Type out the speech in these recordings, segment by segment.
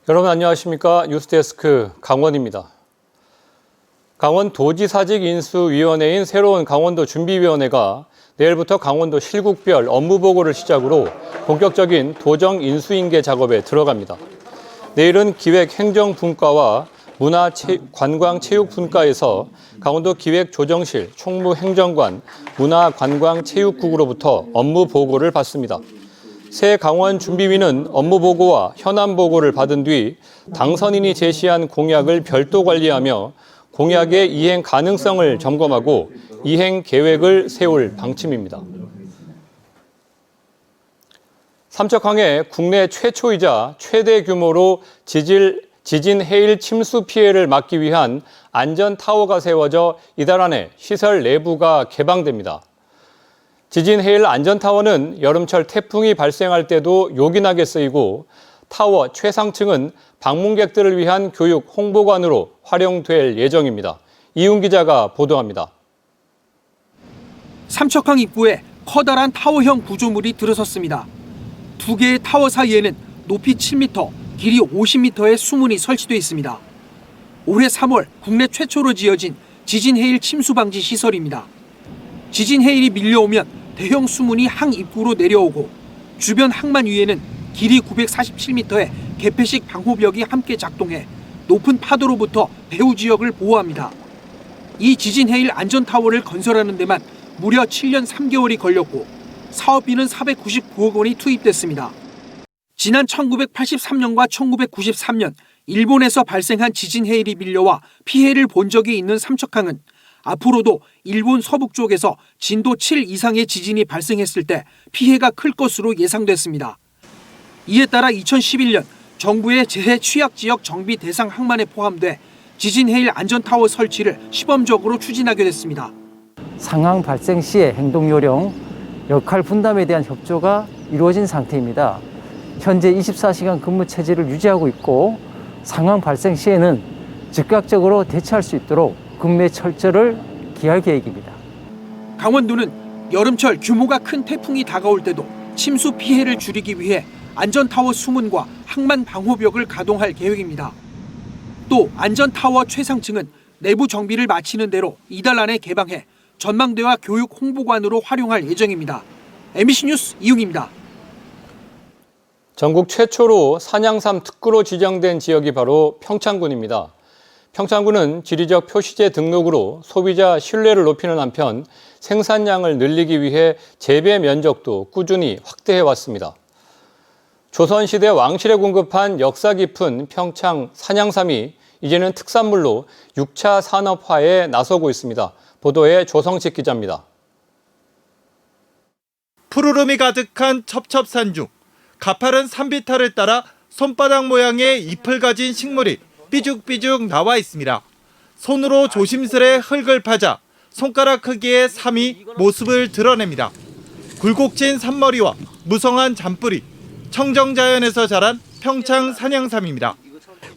여러분 안녕하십니까? 뉴스데스크 강원입니다. 강원도지사직인수위원회인 새로운 강원도 준비위원회가 내일부터 강원도 실국별 업무보고를 시작으로 본격적인 도정 인수인계 작업에 들어갑니다. 내일은 기획행정분과와 문화관광체육분과에서 강원도 기획조정실, 총무행정관, 문화관광체육국으로부터 업무 보고를 받습니다. 새 강원 준비위는 업무 보고와 현안 보고를 받은 뒤 당선인이 제시한 공약을 별도 관리하며 공약의 이행 가능성을 점검하고 이행 계획을 세울 방침입니다. 삼척항에 국내 최초이자 최대 규모로 지진 해일 침수 피해를 막기 위한 안전타워가 세워져 이달 안에 시설 내부가 개방됩니다. 지진 해일 안전타워는 여름철 태풍이 발생할 때도 요긴하게 쓰이고 타워 최상층은 방문객들을 위한 교육 홍보관으로 활용될 예정입니다. 이훈 기자가 보도합니다. 삼척항 입구에 커다란 타워형 구조물이 들어섰습니다. 두 개의 타워 사이에는 높이 7m, 길이 50m의 수문이 설치돼 있습니다. 올해 3월 국내 최초로 지어진 지진 해일 침수 방지 시설입니다. 지진 해일이 밀려오면 대형 수문이 항 입구로 내려오고 주변 항만 위에는 길이 947m의 개폐식 방호벽이 함께 작동해 높은 파도로부터 배후 지역을 보호합니다. 이 지진 해일 안전타워를 건설하는 데만 무려 7년 3개월이 걸렸고 사업비는 499억 원이 투입됐습니다. 지난 1983년과 1993년 일본에서 발생한 지진 해일이 밀려와 피해를 본 적이 있는 삼척항은 앞으로도 일본 서북 쪽에서 진도 7 이상의 지진이 발생했을 때 피해가 클 것으로 예상됐습니다. 이에 따라 2011년 정부의 재해 취약지역 정비 대상 항만에 포함돼 지진 해일 안전타워 설치를 시범적으로 추진하게 됐습니다. 상황 발생 시의 행동 요령, 역할 분담에 대한 협조가 이루어진 상태입니다. 현재 24시간 근무 체제를 유지하고 있고 상황 발생 시에는 즉각적으로 대처할 수 있도록 근무 철저를 기할 계획입니다. 강원도는 여름철 규모가 큰 태풍이 다가올 때도 침수 피해를 줄이기 위해 안전타워 수문과 항만 방호벽을 가동할 계획입니다. 또 안전타워 최상층은 내부 정비를 마치는 대로 이달 안에 개방해 전망대와 교육 홍보관으로 활용할 예정입니다. MBC 뉴스 이웅입니다. 전국 최초로 산양삼 특구로 지정된 지역이 바로 평창군입니다. 평창군은 지리적 표시제 등록으로 소비자 신뢰를 높이는 한편 생산량을 늘리기 위해 재배 면적도 꾸준히 확대해 왔습니다. 조선시대 왕실에 공급한 역사 깊은 평창 산양삼이 이제는 특산물로 6차 산업화에 나서고 있습니다. 보도에 조성식 기자입니다. 푸르름이 가득한 첩첩산 중 가파른 산비탈을 따라 손바닥 모양의 잎을 가진 식물이 삐죽삐죽 나와 있습니다. 손으로 조심스레 흙을 파자 손가락 크기의 삼이 모습을 드러냅니다. 굴곡진 산머리와 무성한 잔뿌리, 청정자연에서 자란 평창 산양삼입니다.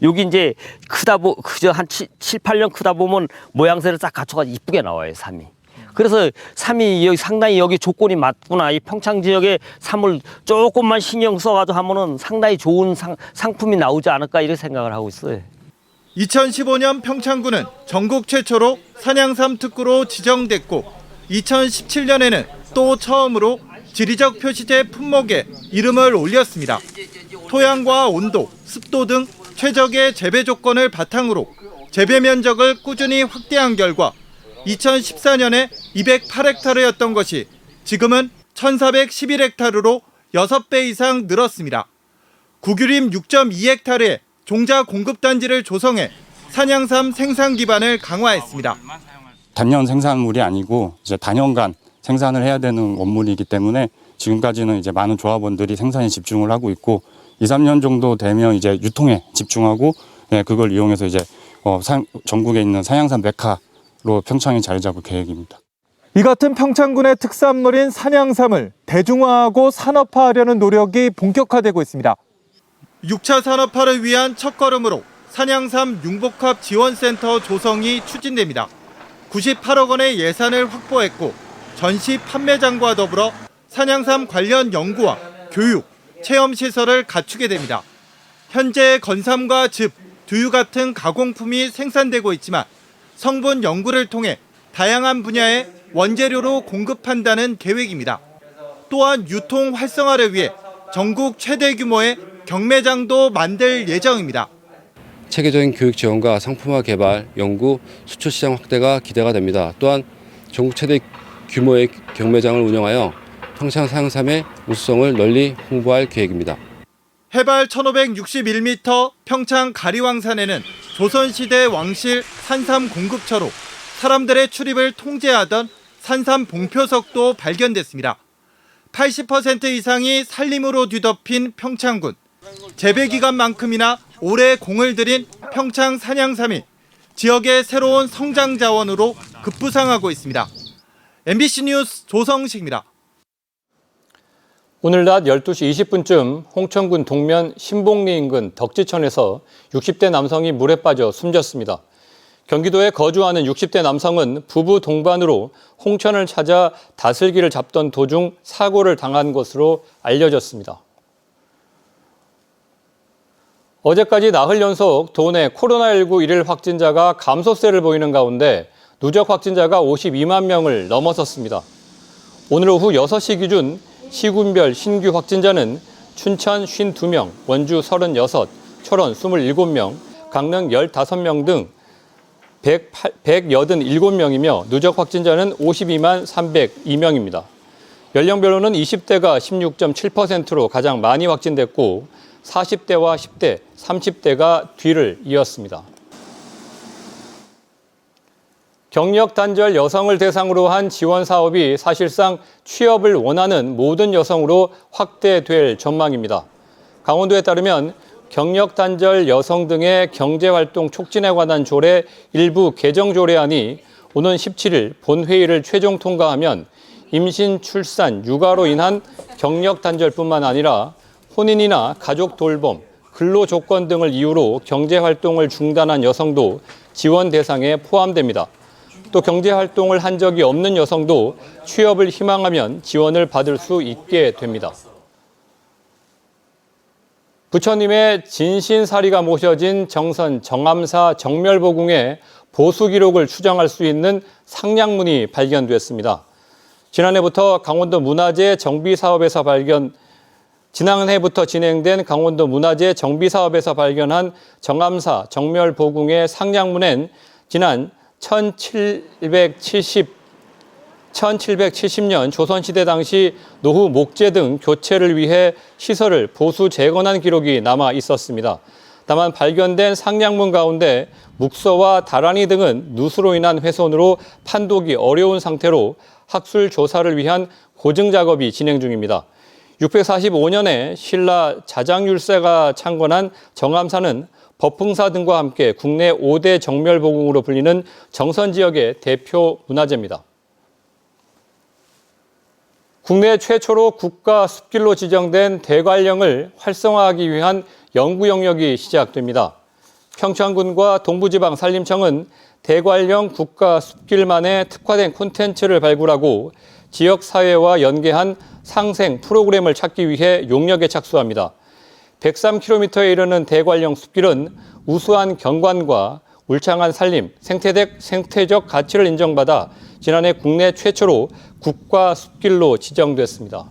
여기 이제 그저 한 7, 8년 크다 보면 모양새를 싹 갖춰가지고 이쁘게 나와요, 삼이. 그래서 삼이 여기 상당히 여기 조건이 맞구나. 이 평창 지역에 삼을 조금만 신경 써가지고 하면은 상당히 좋은 상품이 나오지 않을까 이렇게 생각을 하고 있어요. 2015년 평창군은 전국 최초로 산양삼 특구로 지정됐고 2017년에는 또 처음으로 지리적 표시제 품목에 이름을 올렸습니다. 토양과 온도, 습도 등 최적의 재배 조건을 바탕으로 재배 면적을 꾸준히 확대한 결과 2014년에 208헥타르였던 것이 지금은 1411헥타르로 6배 이상 늘었습니다. 국유림 6.2헥타르에 종자 공급단지를 조성해 산양삼 생산 기반을 강화했습니다. 단년 생산물이 아니고 이제 단연간 생산을 해야 되는 원물이기 때문에 지금까지는 이제 많은 조합원들이 생산에 집중을 하고 있고 2, 3년 정도 되면 이제 유통에 집중하고 그걸 이용해서 이제 전국에 있는 산양삼 메카로 평창에 자리 잡을 계획입니다. 이 같은 평창군의 특산물인 산양삼을 대중화하고 산업화하려는 노력이 본격화되고 있습니다. 6차 산업화를 위한 첫걸음으로 산양삼 융복합 지원센터 조성이 추진됩니다. 98억 원의 예산을 확보했고 전시 판매장과 더불어 산양삼 관련 연구와 교육, 체험시설을 갖추게 됩니다. 현재 건삼과 즙, 두유 같은 가공품이 생산되고 있지만 성분 연구를 통해 다양한 분야의 원재료로 공급한다는 계획입니다. 또한 유통 활성화를 위해 전국 최대 규모의 경매장도 만들 예정입니다. 체계적인 교육 지원과 상품화 개발, 연구, 수출 시장 확대가 기대가 됩니다. 또한 전국 최대 규모의 경매장을 운영하여 평창 산양삼의 우수성을 널리 홍보할 계획입니다. 해발 1561m 평창 가리왕산에는 조선시대 왕실 산삼 공급처로 사람들의 출입을 통제하던 산삼 봉표석도 발견됐습니다. 80% 이상이 산림으로 뒤덮인 평창군. 재배 기간만큼이나 오래 공을 들인 평창 산양삼이 지역의 새로운 성장 자원으로 급부상하고 있습니다. MBC 뉴스 조성식입니다. 오늘 낮 12시 20분쯤 홍천군 동면 신봉리 인근 덕지천에서 60대 남성이 물에 빠져 숨졌습니다. 경기도에 거주하는 60대 남성은 부부 동반으로 홍천을 찾아 다슬기를 잡던 도중 사고를 당한 것으로 알려졌습니다. 어제까지 나흘 연속 도내 코로나19 일일 확진자가 감소세를 보이는 가운데 누적 확진자가 52만 명을 넘어섰습니다. 오늘 오후 6시 기준 시군별 신규 확진자는 춘천 52명, 원주 36, 철원 27명, 강릉 15명 등 187명이며 누적 확진자는 52만 302명입니다. 연령별로는 20대가 16.7%로 가장 많이 확진됐고 40대와 10대, 30대가 뒤를 이었습니다. 경력 단절 여성을 대상으로 한 지원 사업이 사실상 취업을 원하는 모든 여성으로 확대될 전망입니다. 강원도에 따르면 경력 단절 여성 등의 경제활동 촉진에 관한 조례 일부 개정 조례안이 오는 17일 본회의를 최종 통과하면 임신, 출산, 육아로 인한 경력 단절뿐만 아니라 혼인이나 가족 돌봄, 근로 조건 등을 이유로 경제활동을 중단한 여성도 지원 대상에 포함됩니다. 또 경제활동을 한 적이 없는 여성도 취업을 희망하면 지원을 받을 수 있게 됩니다. 부처님의 진신사리가 모셔진 정선 정암사 정멸보궁의 보수 기록을 추정할 수 있는 상량문이 발견됐습니다. 지난해부터 진행된 강원도 문화재 정비 사업에서 발견한 정암사 정멸보궁의 상량문엔 지난 1770년 조선시대 당시 노후 목재 등 교체를 위해 시설을 보수 재건한 기록이 남아 있었습니다. 다만 발견된 상량문 가운데 묵서와 다라니 등은 누수로 인한 훼손으로 판독이 어려운 상태로 학술 조사를 위한 고증 작업이 진행 중입니다. 645년에 신라 자장율세가 창건한 정암사는 법흥사 등과 함께 국내 5대 정멸보궁으로 불리는 정선 지역의 대표 문화재입니다. 국내 최초로 국가 숲길로 지정된 대관령을 활성화하기 위한 연구 영역이 시작됩니다. 평창군과 동부지방산림청은 대관령 국가 숲길만의 특화된 콘텐츠를 발굴하고 지역사회와 연계한 상생 프로그램을 찾기 위해 용역에 착수합니다. 103km에 이르는 대관령 숲길은 우수한 경관과 울창한 산림, 생태적 가치를 인정받아 지난해 국내 최초로 국가 숲길로 지정됐습니다.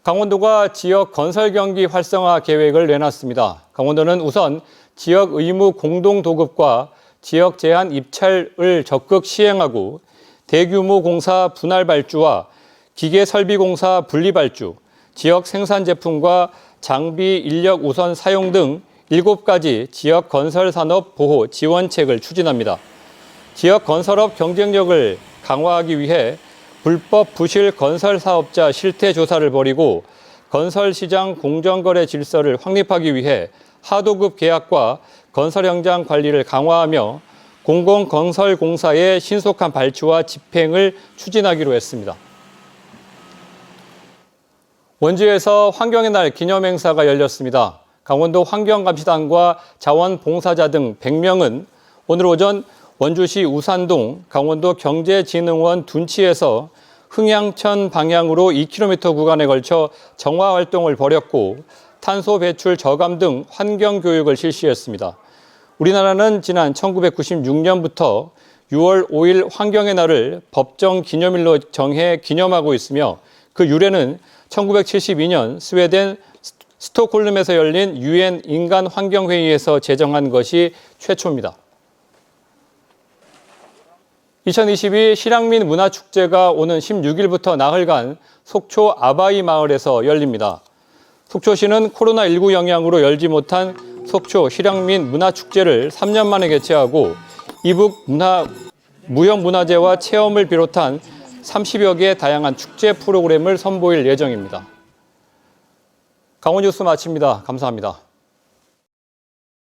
강원도가 지역 건설 경기 활성화 계획을 내놨습니다. 강원도는 우선 지역 의무 공동 도급과 지역 제한 입찰을 적극 시행하고 대규모 공사 분할 발주와 기계 설비 공사 분리 발주, 지역 생산 제품과 장비 인력 우선 사용 등 7가지 지역 건설 산업 보호 지원책을 추진합니다. 지역 건설업 경쟁력을 강화하기 위해 불법 부실 건설 사업자 실태 조사를 벌이고 건설 시장 공정거래 질서를 확립하기 위해 하도급 계약과 건설 현장 관리를 강화하며 공공건설공사의 신속한 발주와 집행을 추진하기로 했습니다. 원주에서 환경의 날 기념행사가 열렸습니다. 강원도 환경감시단과 자원봉사자 등 100명은 오늘 오전 원주시 우산동 강원도 경제진흥원 둔치에서 흥양천 방향으로 2km 구간에 걸쳐 정화활동을 벌였고 탄소 배출 저감 등 환경 교육을 실시했습니다. 우리나라는 지난 1996년부터 6월 5일 환경의 날을 법정 기념일로 정해 기념하고 있으며 그 유래는 1972년 스웨덴 스톡홀름에서 열린 유엔 인간 환경 회의에서 제정한 것이 최초입니다. 2022 실향민 문화축제가 오는 16일부터 나흘간 속초 아바이 마을에서 열립니다. 속초시는 코로나19 영향으로 열지 못한 속초 실향민 문화축제를 3년 만에 개최하고 이북 무형문화재와 체험을 비롯한 30여 개의 다양한 축제 프로그램을 선보일 예정입니다. 강원뉴스 마칩니다. 감사합니다.